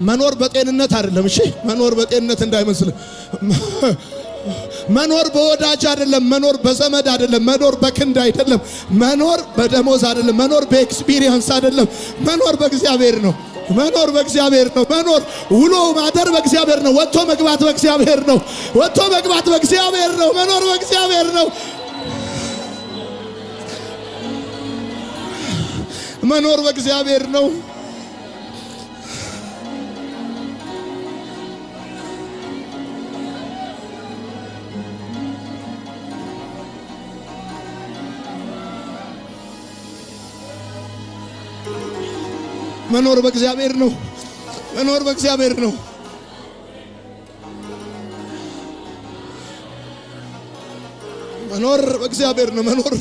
መኖር በጤንነት አይደለም። እሺ መኖር በጤንነት እንዳይመስል። መኖር በወዳጅ አይደለም። መኖር በዘመድ አይደለም። መኖር በክንድ አይደለም። መኖር በደሞዝ አይደለም። መኖር በኤክስፒሪየንስ አይደለም። መኖር በእግዚአብሔር ነው። መኖር በእግዚአብሔር ነው። መኖር ውሎ ማደር በእግዚአብሔር ነው። ወጥቶ መግባት በእግዚአብሔር ነው። ወጥቶ መግባት በእግዚአብሔር ነው። መኖር በእግዚአብሔር ነው። መኖር በእግዚአብሔር ነው። መኖር በእግዚአብሔር ነው። መኖር በእግዚአብሔር ነው። መኖር በእግዚአብሔር ነው። መኖር